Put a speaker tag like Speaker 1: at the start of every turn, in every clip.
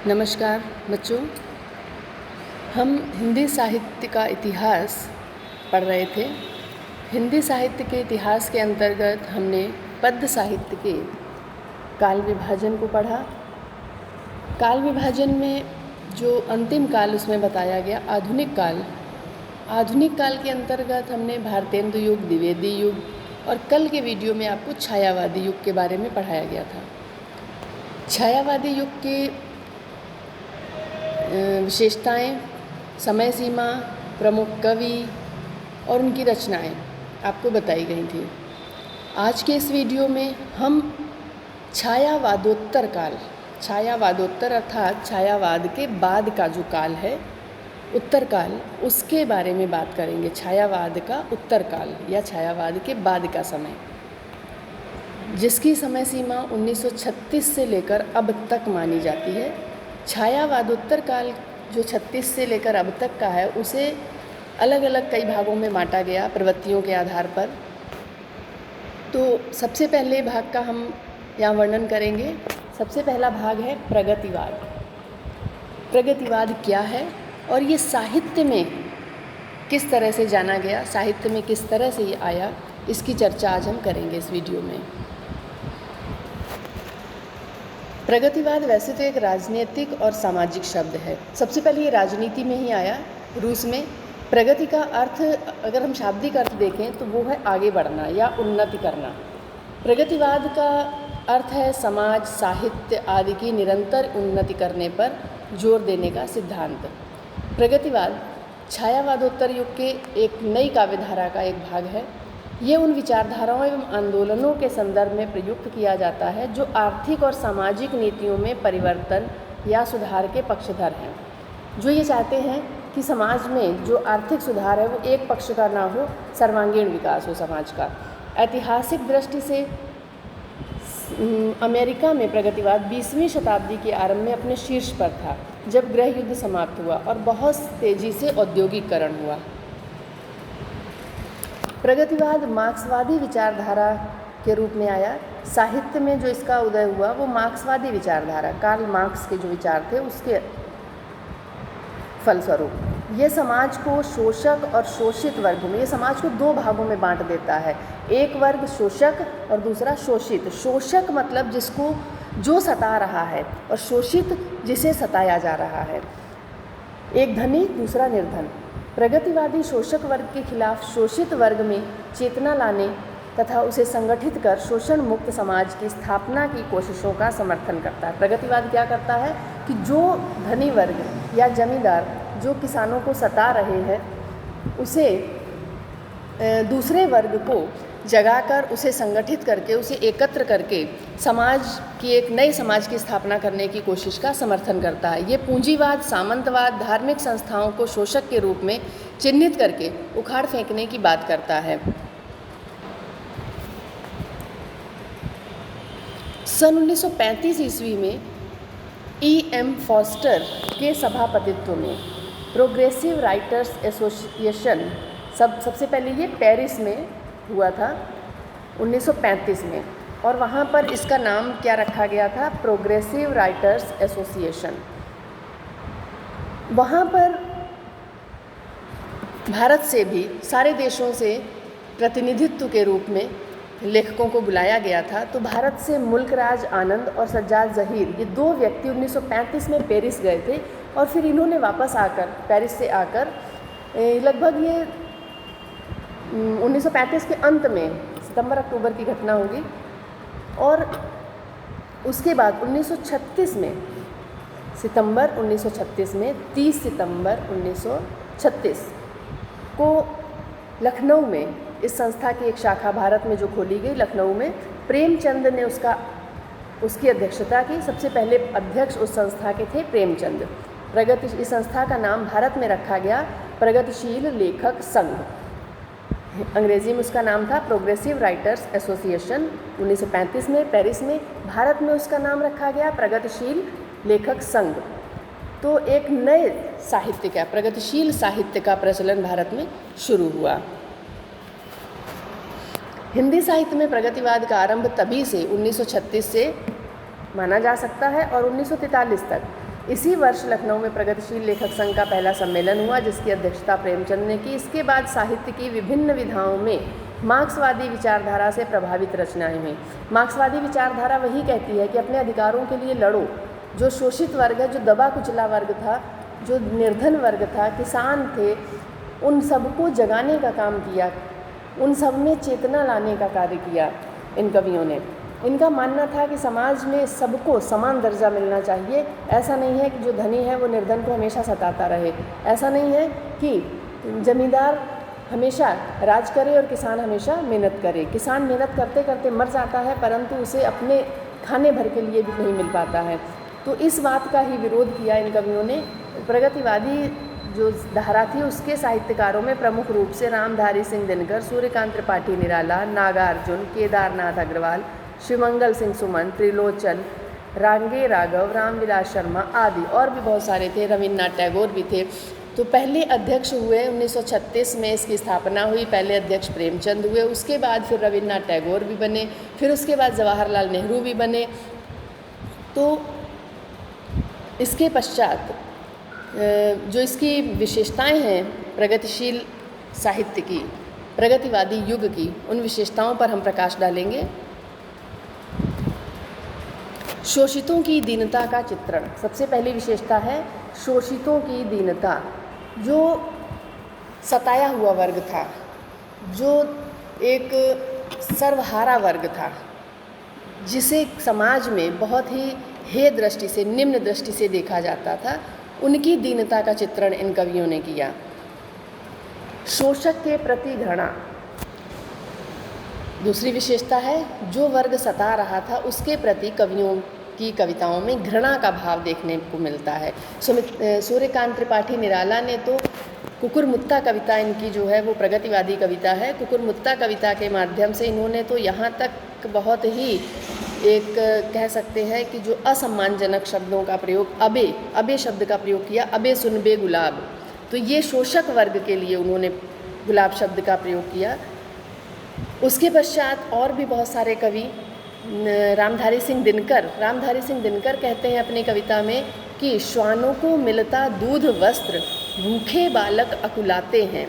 Speaker 1: नमस्कार बच्चों, हम हिंदी साहित्य का इतिहास पढ़ रहे थे। हिंदी साहित्य के इतिहास के अंतर्गत हमने पद्य साहित्य के काल विभाजन को पढ़ा। काल विभाजन में जो अंतिम काल उसमें बताया गया आधुनिक काल। आधुनिक काल के अंतर्गत हमने भारतेंदु युग, द्विवेदी युग और कल के वीडियो में आपको छायावादी युग के बारे में पढ़ाया गया था। छायावादी युग के विशेषताएं, समय सीमा, प्रमुख कवि और उनकी रचनाएं आपको बताई गई थी। आज के इस वीडियो में हम छायावादोत्तर काल, छायावादोत्तर अर्थात छायावाद के बाद का जो काल है, उत्तर काल, उसके बारे में बात करेंगे। छायावाद का उत्तर काल या छायावाद के बाद का समय, जिसकी समय सीमा 1936 से लेकर अब तक मानी जाती है। छायावादोत्तर काल जो 36 से लेकर अब तक का है, उसे अलग अलग कई भागों में बांटा गया प्रवृत्तियों के आधार पर। तो सबसे पहले भाग का हम यहाँ वर्णन करेंगे। सबसे पहला भाग है प्रगतिवाद। प्रगतिवाद क्या है और ये साहित्य में किस तरह से जाना गया, साहित्य में किस तरह से ये आया, इसकी चर्चा आज हम करेंगे इस वीडियो में। प्रगतिवाद वैसे तो एक राजनीतिक और सामाजिक शब्द है। सबसे पहले ये राजनीति में ही आया, रूस में। प्रगति का अर्थ अगर हम शाब्दिक अर्थ देखें तो वो है आगे बढ़ना या उन्नति करना। प्रगतिवाद का अर्थ है समाज, साहित्य आदि की निरंतर उन्नति करने पर जोर देने का सिद्धांत। प्रगतिवाद छायावादोत्तर युग के एक नई काव्यधारा का एक भाग है। ये उन विचारधाराओं एवं आंदोलनों के संदर्भ में प्रयुक्त किया जाता है जो आर्थिक और सामाजिक नीतियों में परिवर्तन या सुधार के पक्षधर हैं। जो ये चाहते हैं कि समाज में जो आर्थिक सुधार है वो एक पक्ष का ना हो, सर्वांगीण विकास हो समाज का। ऐतिहासिक दृष्टि से अमेरिका में प्रगतिवाद 20वीं शताब्दी के आरंभ में अपने शीर्ष पर था, जब गृह युद्ध समाप्त हुआ और बहुत तेज़ी से औद्योगिकरण हुआ। प्रगतिवाद मार्क्सवादी विचारधारा के रूप में आया। साहित्य में जो इसका उदय हुआ वो मार्क्सवादी विचारधारा, कार्ल मार्क्स के जो विचार थे उसके फलस्वरूप ये समाज को शोषक और शोषित वर्ग में, ये समाज को दो भागों में बांट देता है। एक वर्ग शोषक और दूसरा शोषित। शोषक मतलब जिसको जो सता रहा है, और शोषित जिसे सताया जा रहा है। एक धनी, दूसरा निर्धन। प्रगतिवादी शोषक वर्ग के खिलाफ शोषित वर्ग में चेतना लाने तथा उसे संगठित कर शोषण मुक्त समाज की स्थापना की कोशिशों का समर्थन करता है। प्रगतिवाद क्या करता है कि जो धनी वर्ग या जमींदार जो किसानों को सता रहे हैं, उसे दूसरे वर्ग को जगाकर उसे संगठित करके, उसे एकत्र करके समाज की, एक नए समाज की स्थापना करने की कोशिश का समर्थन करता है। ये पूंजीवाद, सामंतवाद, धार्मिक संस्थाओं को शोषक के रूप में चिन्हित करके उखाड़ फेंकने की बात करता है। सन 1935 ईस्वी में E.M. फॉस्टर के सभापतित्व में प्रोग्रेसिव राइटर्स एसोसिएशन, सबसे पहले ये पेरिस में हुआ था 1935 में, और वहाँ पर इसका नाम क्या रखा गया था, प्रोग्रेसिव राइटर्स एसोसिएशन। वहाँ पर भारत से भी, सारे देशों से प्रतिनिधित्व के रूप में लेखकों को बुलाया गया था। तो भारत से मुल्कराज आनंद और सज्जाद ज़हीर, ये दो व्यक्ति 1935 में पेरिस गए थे, और फिर इन्होंने वापस आकर, पेरिस से आकर लगभग ये 1935 के अंत में, सितंबर-अक्टूबर की घटना होगी, और उसके बाद 1936 में, सितंबर 1936 में 30 सितंबर 1936 को लखनऊ में इस संस्था की एक शाखा भारत में जो खोली गई, लखनऊ में प्रेमचंद ने उसकी अध्यक्षता की। सबसे पहले अध्यक्ष उस संस्था के थे प्रेमचंद। इस संस्था का नाम भारत में रखा गया प्रगतिशील लेखक संघ। अंग्रेजी में उसका नाम था प्रोग्रेसिव राइटर्स एसोसिएशन। 1935 में पेरिस में, भारत में उसका नाम रखा गया प्रगतिशील लेखक संघ। तो एक नए साहित्य का, प्रगतिशील साहित्य का प्रचलन भारत में शुरू हुआ। हिंदी साहित्य में प्रगतिवाद का आरंभ तभी से 1936 से माना जा सकता है और 1943 तक इसी वर्ष लखनऊ में प्रगतिशील लेखक संघ का पहला सम्मेलन हुआ, जिसकी अध्यक्षता प्रेमचंद ने की। इसके बाद साहित्य की विभिन्न विधाओं में मार्क्सवादी विचारधारा से प्रभावित रचनाएं हुई। मार्क्सवादी विचारधारा वही कहती है कि अपने अधिकारों के लिए लड़ो। जो शोषित वर्ग है, जो दबा कुचला वर्ग था, जो निर्धन वर्ग था, किसान थे, उन सबको जगाने का काम किया, उन सब में चेतना लाने का कार्य किया इन कवियों ने। इनका मानना था कि समाज में सबको समान दर्जा मिलना चाहिए। ऐसा नहीं है कि जो धनी है वो निर्धन को हमेशा सताता रहे। ऐसा नहीं है कि जमींदार हमेशा राज करे और किसान हमेशा मेहनत करे। किसान मेहनत करते करते मर जाता है, परंतु उसे अपने खाने भर के लिए भी नहीं मिल पाता है। तो इस बात का ही विरोध किया इन कवियों ने। प्रगतिवादी जो धारा थी उसके साहित्यकारों में प्रमुख रूप से रामधारी सिंह दिनकर, सूर्यकांत त्रिपाठी निराला, नागार्जुन, केदारनाथ अग्रवाल, शिवमंगल सिंह सुमन, त्रिलोचन, रांगे राघव, रामविलास शर्मा आदि और भी बहुत सारे थे। रविन्द्रनाथ टैगोर भी थे। तो पहले अध्यक्ष हुए 1936 में इसकी स्थापना हुई। पहले अध्यक्ष प्रेमचंद हुए, उसके बाद फिर रविन्द्रनाथ टैगोर भी बने, फिर उसके बाद जवाहरलाल नेहरू भी बने। तो इसके पश्चात जो इसकी विशेषताएं हैं प्रगतिशील साहित्य की, प्रगतिवादी युग की, उन विशेषताओं पर हम प्रकाश डालेंगे। शोषितों की दीनता का चित्रण। सबसे पहली विशेषता है शोषितों की दीनता। जो सताया हुआ वर्ग था, जो एक सर्वहारा वर्ग था, जिसे समाज में बहुत ही हेय दृष्टि से, निम्न दृष्टि से देखा जाता था, उनकी दीनता का चित्रण इन कवियों ने किया। शोषक के प्रति घृणा। दूसरी विशेषता है जो वर्ग सता रहा था उसके प्रति कवियों की कविताओं में घृणा का भाव देखने को मिलता है। सूर्यकांत त्रिपाठी निराला ने तो कुकुरमुत्ता कविता, इनकी जो है वो प्रगतिवादी कविता है। कुकुरमुत्ता कविता के माध्यम से इन्होंने तो यहाँ तक बहुत ही एक कह सकते हैं कि जो असम्मानजनक शब्दों का प्रयोग, अबे शब्द का प्रयोग किया, अबे सुनबे गुलाब। तो ये शोषक वर्ग के लिए उन्होंने गुलाब शब्द का प्रयोग किया। उसके पश्चात और भी बहुत सारे कवि, रामधारी सिंह दिनकर कहते हैं अपनी कविता में कि श्वानों को मिलता दूध वस्त्र, भूखे बालक अकुलाते हैं।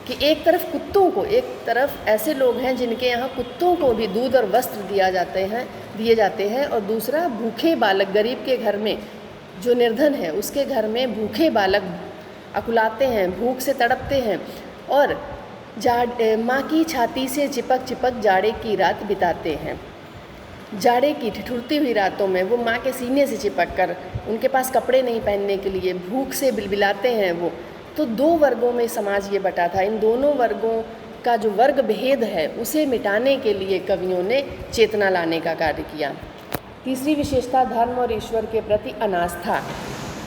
Speaker 1: कि एक तरफ कुत्तों को, एक तरफ ऐसे लोग हैं जिनके यहाँ कुत्तों को भी दूध और वस्त्र दिए जाते हैं, और दूसरा भूखे बालक, गरीब के घर में जो निर्धन है उसके घर में भूखे बालक अकुलाते हैं, भूख से तड़पते हैं, और माँ की छाती से चिपक चिपक जाड़े की रात बिताते हैं। जाड़े की ठिठुरती हुई रातों में वो माँ के सीने से चिपक कर, उनके पास कपड़े नहीं पहनने के लिए भूख से बिलबिलाते हैं वो। तो दो वर्गों में समाज ये बटा था। इन दोनों वर्गों का जो वर्ग भेद है उसे मिटाने के लिए कवियों ने चेतना लाने का कार्य किया। तीसरी विशेषता धर्म और ईश्वर के प्रति अनास्था।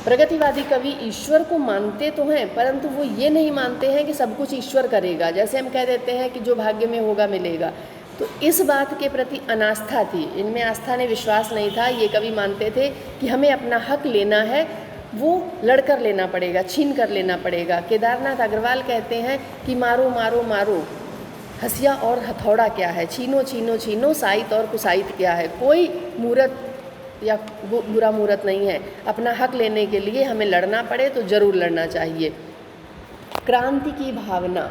Speaker 1: प्रगतिवादी कवि ईश्वर को मानते तो हैं, परंतु वो ये नहीं मानते हैं कि सब कुछ ईश्वर करेगा। जैसे हम कह देते हैं कि जो भाग्य में होगा मिलेगा, तो इस बात के प्रति अनास्था थी, इनमें आस्था ने विश्वास नहीं था। ये कवि मानते थे कि हमें अपना हक लेना है, वो लड़कर लेना पड़ेगा, छीन कर लेना पड़ेगा। केदारनाथ अग्रवाल कहते हैं कि मारो मारो मारो, हसिया और हथौड़ा क्या है, छीनो छीनो छीनो, साइत और कुसाइत क्या है। कोई मूर्त या बुरा मुहूर्त नहीं है। अपना हक लेने के लिए हमें लड़ना पड़े तो ज़रूर लड़ना चाहिए। क्रांति की भावना।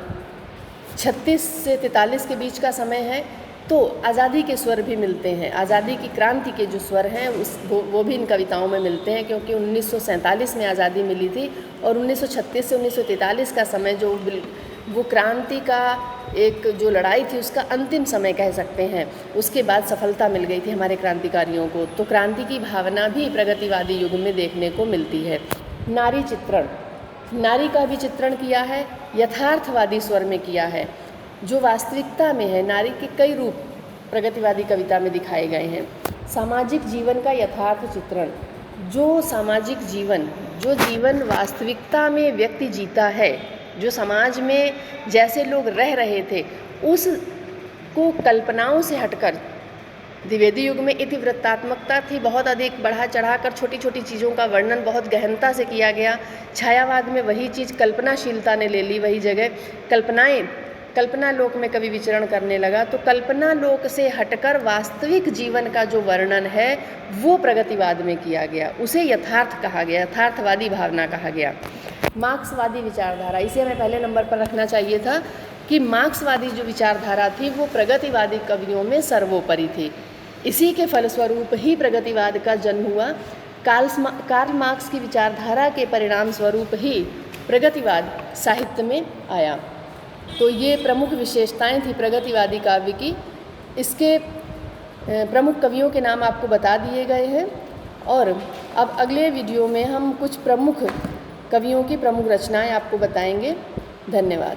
Speaker 1: 36 से 43 के बीच का समय है, तो आज़ादी के स्वर भी मिलते हैं। आज़ादी की क्रांति के जो स्वर हैं वो भी इन कविताओं में मिलते हैं, क्योंकि 1947 में आज़ादी मिली थी, और 1936 से 1943 का समय जो वो क्रांति का एक जो लड़ाई थी उसका अंतिम समय कह सकते हैं। उसके बाद सफलता मिल गई थी हमारे क्रांतिकारियों को। तो क्रांति की भावना भी प्रगतिवादी युग में देखने को मिलती है। नारी चित्रण। नारी का भी चित्रण किया है, यथार्थवादी स्वर में किया है, जो वास्तविकता में है। नारी के कई रूप प्रगतिवादी कविता में दिखाए गए हैं। सामाजिक जीवन का यथार्थ चित्रण। जो सामाजिक जीवन, जो जीवन वास्तविकता में व्यक्ति जीता है, जो समाज में जैसे लोग रह रहे थे उसको कल्पनाओं से हटकर, द्विवेदी युग में इतिवृत्तात्मकता थी, बहुत अधिक बढ़ा चढ़ाकर छोटी छोटी चीज़ों का वर्णन बहुत गहनता से किया गया। छायावाद में वही चीज़ कल्पनाशीलता ने ले ली, वही जगह कल्पनाएं कल्पना लोक में कवि विचरण करने लगा, तो कल्पना लोक से हटकर वास्तविक जीवन का जो वर्णन है वो प्रगतिवाद में किया गया, उसे यथार्थ कहा गया, यथार्थवादी भावना कहा गया। मार्क्सवादी विचारधारा, इसे हमें पहले नंबर पर रखना चाहिए था कि मार्क्सवादी जो विचारधारा थी वो प्रगतिवादी कवियों में सर्वोपरि थी। इसी के फलस्वरूप ही प्रगतिवाद का जन्म हुआ। कार्ल मार्क्स की विचारधारा के परिणाम स्वरूप ही प्रगतिवाद साहित्य में आया। तो ये प्रमुख विशेषताएं थी प्रगतिवादी काव्य की। इसके प्रमुख कवियों के नाम आपको बता दिए गए हैं और अब अगले वीडियो में हम कुछ प्रमुख कवियों की प्रमुख रचनाएं आपको बताएंगे। धन्यवाद।